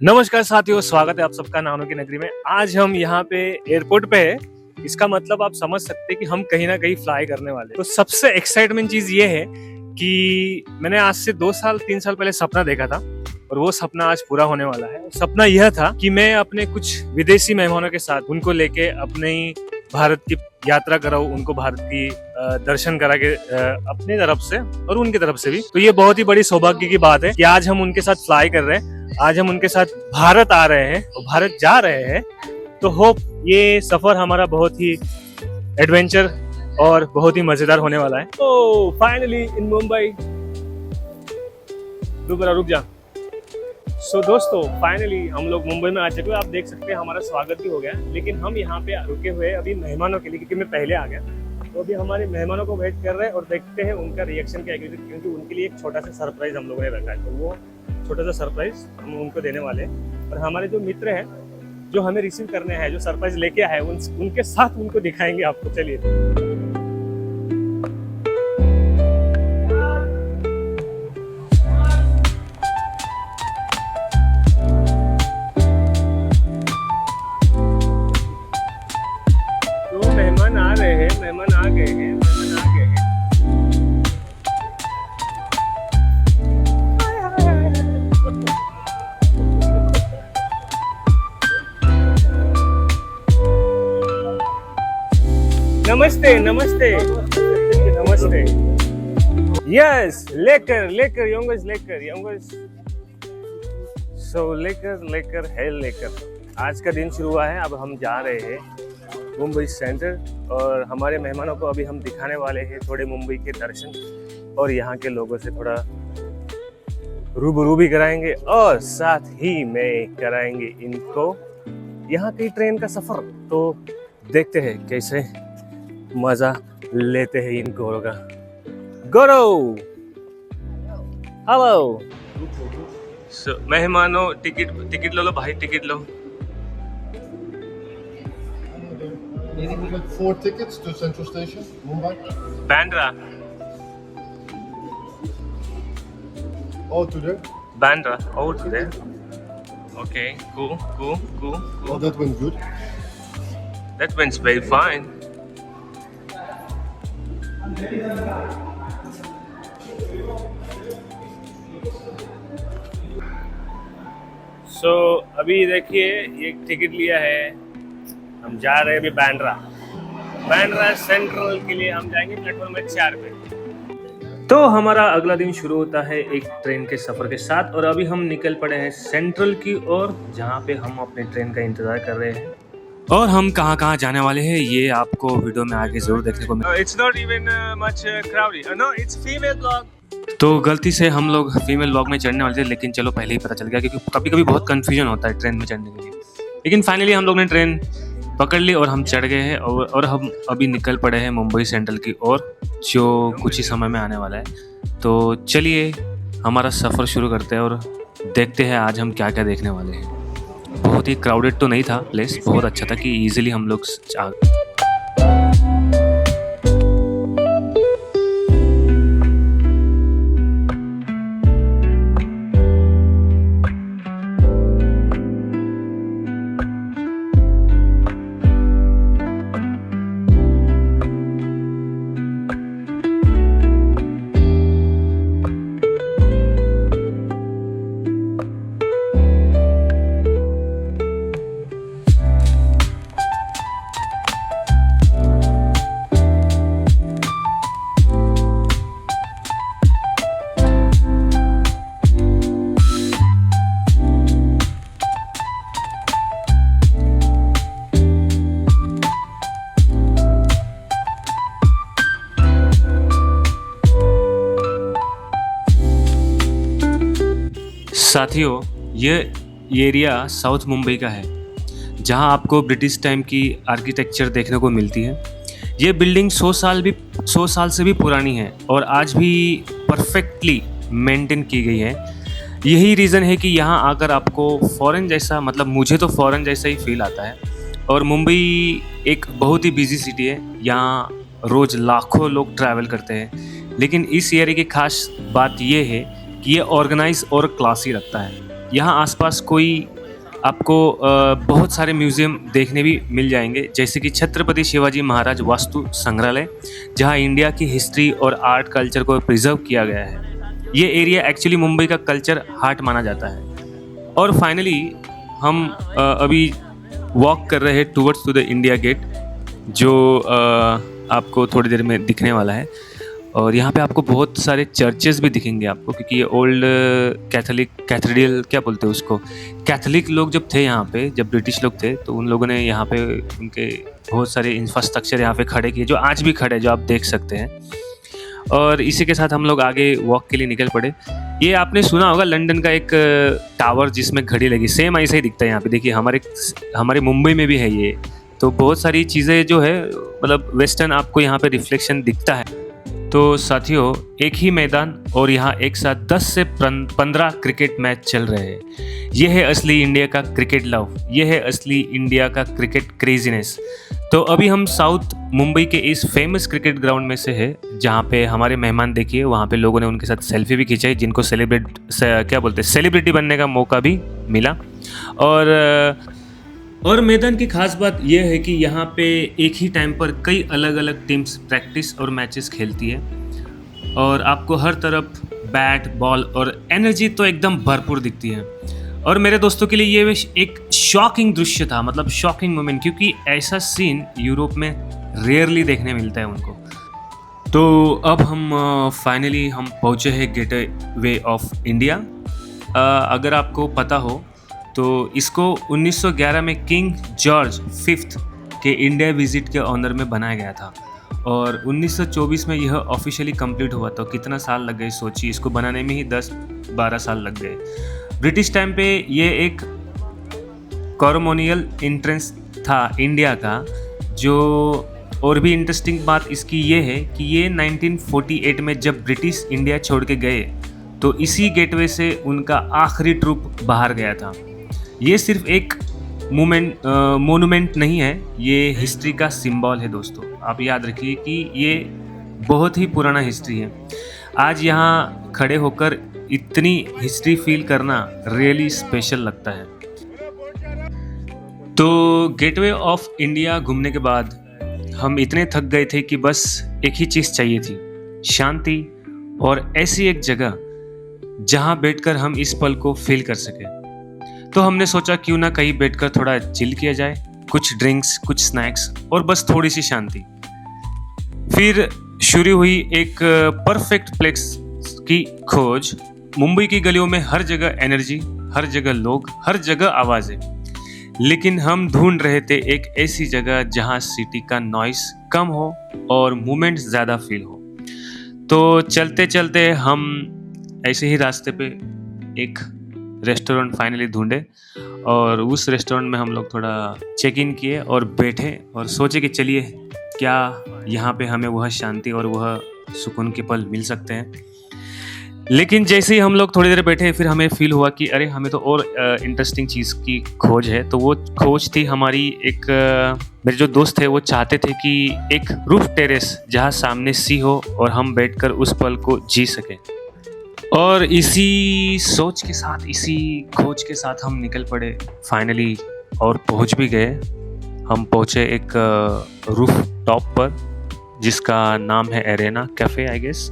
नमस्कार साथियों, स्वागत है आप सबका नानों की नगरी में। आज हम यहाँ पे एयरपोर्ट पे है। इसका मतलब आप समझ सकते हैं कि हम कहीं ना कहीं फ्लाई करने वाले हैं। तो सबसे एक्साइटमेंट चीज ये है कि मैंने आज से 2 साल 3 साल पहले सपना देखा था और वो सपना आज पूरा होने वाला है। सपना यह था कि मैं अपने कुछ विदेशी मेहमानों के साथ उनको लेके अपने भारत की यात्रा कराऊं, उनको भारत की दर्शन करा के अपनी तरफ से और उनकी तरफ से भी। तो ये बहुत ही बड़ी सौभाग्य की बात है कि आज हम उनके साथ फ्लाई कर रहे हैं। आज हम उनके साथ भारत आ रहे हैं और भारत जा रहे हैं। तो होप ये सफर हमारा बहुत ही एडवेंचर और बहुत ही मजेदार होने वाला है। तो फाइनली इन मुंबई। रुक जा। सो दोस्तों, फाइनली हम लोग मुंबई में आ चुके हैं। आप देख सकते हैं हमारा स्वागत भी हो गया, लेकिन हम यहाँ पे रुके हुए अभी मेहमानों के लिए, क्योंकि मैं पहले आ गया। तो अभी हमारे मेहमानों को वेट कर रहे हैं और देखते हैं उनका रिएक्शन क्या है, क्योंकि उनके लिए एक छोटा सा सरप्राइज हम लोगों ने रखा है। तो वो छोटा सा सरप्राइज हम उनको देने वाले हैं। और हमारे जो मित्र हैं जो हमें रिसीव करने हैं, जो सरप्राइज लेके आए हैं, उनके साथ उनको दिखाएंगे आपको। चलिए। तो मेहमान आ रहे हैं, मेहमान आ गए हैं। नमस्ते नमस्ते नमस्ते। यस, लेकर योंगस सो लेकर है लेकर। आज का दिन शुरू हुआ है। अब हम जा रहे हैं मुंबई सेंटर और हमारे मेहमानों को अभी हम दिखाने वाले हैं थोड़े मुंबई के दर्शन और यहाँ के लोगों से थोड़ा रूबरू भी कराएंगे और साथ ही में कराएंगे इनको यहाँ की ट्रेन का सफर। तो देखते हैं कैसे मजा लेते हैं इन गोरों का। गोरो, हेलो। मेहमानों, टिकट लो भाई, ticket low. We got 4 tickets to Central Station, Mumbai. Bandra. All to there. Bandra, all to there. Okay, cool. Oh, that went good. That went very fine. So, अभी देखिए ये टिकट लिया है, हम जा रहे हैं अभी बैंड्रा सेंट्रल के लिए। हम जाएंगे प्लेटफॉर्म में 4 पे। तो हमारा अगला दिन शुरू होता है एक ट्रेन के सफर के साथ और अभी हम निकल पड़े हैं सेंट्रल की ओर, जहाँ पे हम अपने ट्रेन का इंतजार कर रहे हैं। और हम कहाँ जाने वाले हैं ये आपको वीडियो में आगे जरूर देखने को मिलेगा। It's not even much crowded. No, it's female vlog. तो गलती से हम लोग फीमेल व्लॉग में चढ़ने वाले थे, लेकिन चलो पहले ही पता चल गया, क्योंकि कभी बहुत कंफ्यूजन होता है ट्रेन में चढ़ने के लिए। लेकिन फाइनली हम लोग ने ट्रेन पकड़ ली और हम चढ़ गए हैं और हम अभी निकल पड़े हैं मुंबई सेंट्रल की ओर, जो कुछ ही समय में आने वाला है। तो चलिए हमारा सफ़र शुरू करते हैं और देखते हैं आज हम क्या देखने वाले हैं। बहुत ही क्राउडेड तो नहीं था प्लेस, बहुत अच्छा था कि ईजिली हम लोग साथियों, ये एरिया साउथ मुंबई का है, जहां आपको ब्रिटिश टाइम की आर्किटेक्चर देखने को मिलती है। ये बिल्डिंग 100 साल से भी पुरानी है और आज भी परफेक्टली मेंटेन की गई है। यही रीज़न है कि यहाँ आकर आपको फॉरेन जैसा, मतलब मुझे तो फॉरेन जैसा ही फील आता है। और मुंबई एक बहुत ही बिजी सिटी है, यहाँ रोज़ लाखों लोग ट्रैवल करते हैं। लेकिन इस एरिया की खास बात ये है कि ये ऑर्गेनाइज और क्लासी रखता है। यहाँ आसपास कोई आपको बहुत सारे म्यूज़ियम देखने भी मिल जाएंगे, जैसे कि छत्रपति शिवाजी महाराज वास्तु संग्रहालय, जहाँ इंडिया की हिस्ट्री और आर्ट कल्चर को प्रिजर्व किया गया है। ये एरिया एक्चुअली मुंबई का कल्चर हार्ट माना जाता है। और फाइनली हम अभी वॉक कर रहे हैं towards to the India Gate, जो आपको थोड़ी देर में दिखने वाला है। और यहाँ पे आपको बहुत सारे चर्चेस भी दिखेंगे आपको, क्योंकि ये ओल्ड कैथेड्रल क्या बोलते हैं उसको, कैथोलिक लोग जब थे यहाँ पे, जब ब्रिटिश लोग थे, तो उन लोगों ने यहाँ पे उनके बहुत सारे इंफ्रास्ट्रक्चर यहाँ पे खड़े किए, जो आज भी खड़े, जो आप देख सकते हैं। और इसी के साथ हम लोग आगे वॉक के लिए निकल पड़े। ये आपने सुना होगा लंदन का एक टावर जिसमें घड़ी लगी, सेम ऐसा ही दिखता है यहाँ पे। देखिए हमारे मुंबई में भी है ये। तो बहुत सारी चीज़ें जो है मतलब वेस्टर्न आपको यहाँ पे रिफ्लेक्शन दिखता है। तो साथियों, एक ही मैदान और यहाँ एक साथ 10 से 15 क्रिकेट मैच चल रहे हैं। ये है असली इंडिया का क्रिकेट लव, ये है असली इंडिया का क्रिकेट क्रेजीनेस। तो अभी हम साउथ मुंबई के इस फेमस क्रिकेट ग्राउंड में से है, जहाँ पे हमारे मेहमान देखिए, वहाँ पे लोगों ने उनके साथ सेल्फी भी खिंचाई, जिनको सेलिब्रिटी बनने का मौका भी मिला। और मैदान की खास बात यह है कि यहाँ पे एक ही टाइम पर कई अलग अलग टीम्स प्रैक्टिस और मैचेस खेलती है, और आपको हर तरफ बैट बॉल और एनर्जी तो एकदम भरपूर दिखती है। और मेरे दोस्तों के लिए ये एक शॉकिंग दृश्य था, मतलब शॉकिंग मोमेंट, क्योंकि ऐसा सीन यूरोप में रेयरली देखने मिलता है उनको। तो अब हम फाइनली हम पहुँचे हैं गेटवे ऑफ इंडिया। अगर आपको पता हो तो इसको 1911 में किंग जॉर्ज V के इंडिया विजिट के ऑनर में बनाया गया था, और 1924 में यह ऑफिशियली कंप्लीट हुआ। तो कितना साल लग गए सोचिए, इसको बनाने में ही 10-12 साल लग गए। ब्रिटिश टाइम पे ये एक कॉलोनियल इंट्रेंस था इंडिया का। जो और भी इंटरेस्टिंग बात इसकी ये है कि ये 1948 में जब ब्रिटिश इंडिया छोड़ के गए, तो इसी गेटवे से उनका आखिरी ट्रूप बाहर गया था। ये सिर्फ एक मोनूमेंट नहीं है, ये हिस्ट्री का सिंबल है दोस्तों। आप याद रखिए कि ये बहुत ही पुराना हिस्ट्री है। आज यहाँ खड़े होकर इतनी हिस्ट्री फील करना रियली स्पेशल लगता है। तो गेटवे ऑफ इंडिया घूमने के बाद हम इतने थक गए थे कि बस एक ही चीज़ चाहिए थी, शांति, और ऐसी एक जगह जहाँ बैठकर हम इस पल को फील कर सके। तो हमने सोचा क्यों ना कहीं बैठकर थोड़ा चिल किया जाए, कुछ ड्रिंक्स, कुछ स्नैक्स और बस थोड़ी सी शांति। फिर शुरू हुई एक परफेक्ट प्लेस की खोज। मुंबई की गलियों में हर जगह एनर्जी, हर जगह लोग, हर जगह आवाज़ें, लेकिन हम ढूंढ रहे थे एक ऐसी जगह जहां सिटी का नॉइस कम हो और मूवमेंट ज़्यादा फील हो। तो चलते चलते हम ऐसे ही रास्ते पे एक रेस्टोरेंट फाइनली ढूंढे, और उस रेस्टोरेंट में हम लोग थोड़ा चेक इन किए और बैठे और सोचे कि चलिए क्या यहाँ पे हमें वह शांति और वह सुकून के पल मिल सकते हैं। लेकिन जैसे ही हम लोग थोड़ी देर बैठे, फिर हमें फील हुआ कि अरे हमें तो और इंटरेस्टिंग चीज़ की खोज है। तो वो खोज थी हमारी मेरे जो दोस्त थे वो चाहते थे कि एक रूफ टेरेस जहाँ सामने सी हो और हम बैठकर उस पल को जी सकें। और इसी सोच के साथ, इसी खोज के साथ हम निकल पड़े फाइनली, और पहुंच भी गए। हम पहुंचे एक रूफ टॉप पर जिसका नाम है एरेना कैफ़े आई गेस।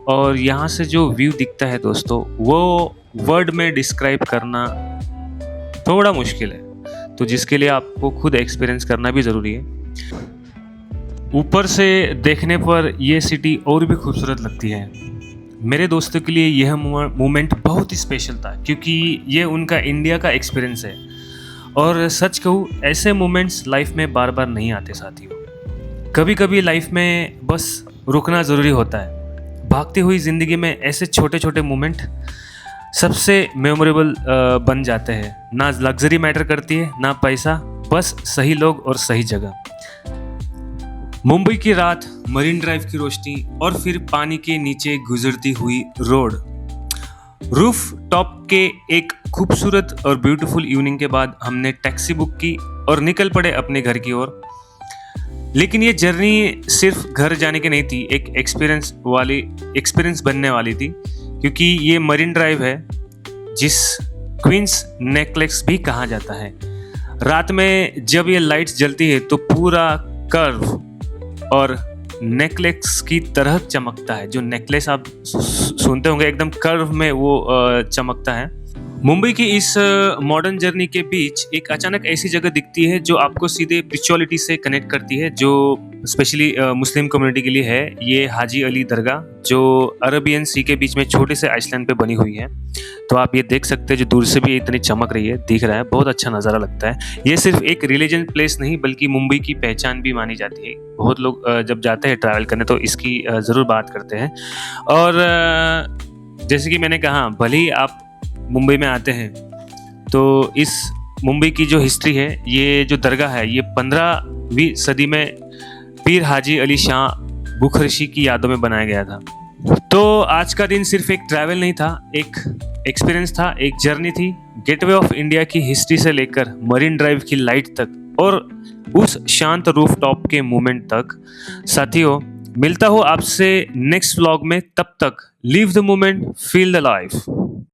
और यहाँ से जो व्यू दिखता है दोस्तों, वो वर्ड में डिस्क्राइब करना थोड़ा मुश्किल है, तो जिसके लिए आपको खुद एक्सपीरियंस करना भी ज़रूरी है। ऊपर से देखने पर ये सिटी और भी खूबसूरत लगती है। मेरे दोस्तों के लिए यह मोमेंट बहुत ही स्पेशल था, क्योंकि ये उनका इंडिया का एक्सपीरियंस है। और सच कहूँ, ऐसे मोमेंट्स लाइफ में बार बार नहीं आते साथियों। कभी कभी लाइफ में बस रुकना ज़रूरी होता है। भागती हुई ज़िंदगी में ऐसे छोटे छोटे मोमेंट सबसे मेमोरेबल बन जाते हैं। ना लग्जरी मैटर करती है, ना पैसा, बस सही लोग और सही जगह। मुंबई की रात, मरीन ड्राइव की रोशनी, और फिर पानी के नीचे गुजरती हुई रोड। रूफ टॉप के एक खूबसूरत और ब्यूटीफुल इवनिंग के बाद हमने टैक्सी बुक की और निकल पड़े अपने घर की ओर। लेकिन ये जर्नी सिर्फ घर जाने की नहीं थी, एक एक्सपीरियंस बनने वाली थी, क्योंकि ये मरीन ड्राइव है जिस क्वींस नेकलेस भी कहा जाता है। रात में जब ये लाइट्स जलती है तो पूरा कर्व और नेकलेस की तरह चमकता है। जो नेकलेस आप सुनते होंगे एकदम कर्व में वो चमकता है। मुंबई की इस मॉडर्न जर्नी के बीच एक अचानक ऐसी जगह दिखती है जो आपको सीधे स्पिरिचुअलिटी से कनेक्ट करती है, जो स्पेशली मुस्लिम कम्युनिटी के लिए है। ये हाजी अली दरगाह जो अरबियन सी के बीच में छोटे से आइसलैंड पे बनी हुई है। तो आप ये देख सकते हैं, जो दूर से भी इतनी चमक रही है, दिख रहा है, बहुत अच्छा नज़ारा लगता है। ये सिर्फ एक रिलीजन प्लेस नहीं बल्कि मुंबई की पहचान भी मानी जाती है। बहुत लोग जब जाते हैं ट्रैवल करने तो इसकी ज़रूर बात करते हैं। और जैसे कि मैंने कहा, भले ही आप मुंबई में आते हैं तो इस मुंबई की जो हिस्ट्री है, ये जो दरगाह है, ये 15वीं सदी में पीर हाजी अली शाह बुखरशी की यादों में बनाया गया था। तो आज का दिन सिर्फ एक ट्रैवल नहीं था, एक एक्सपीरियंस था, एक जर्नी थी। गेटवे ऑफ इंडिया की हिस्ट्री से लेकर मरीन ड्राइव की लाइट तक और उस शांत रूफटॉप के मोमेंट तक। साथियों, मिलता हूँ आपसे नेक्स्ट व्लॉग में। तब तक live the moment, feel the life.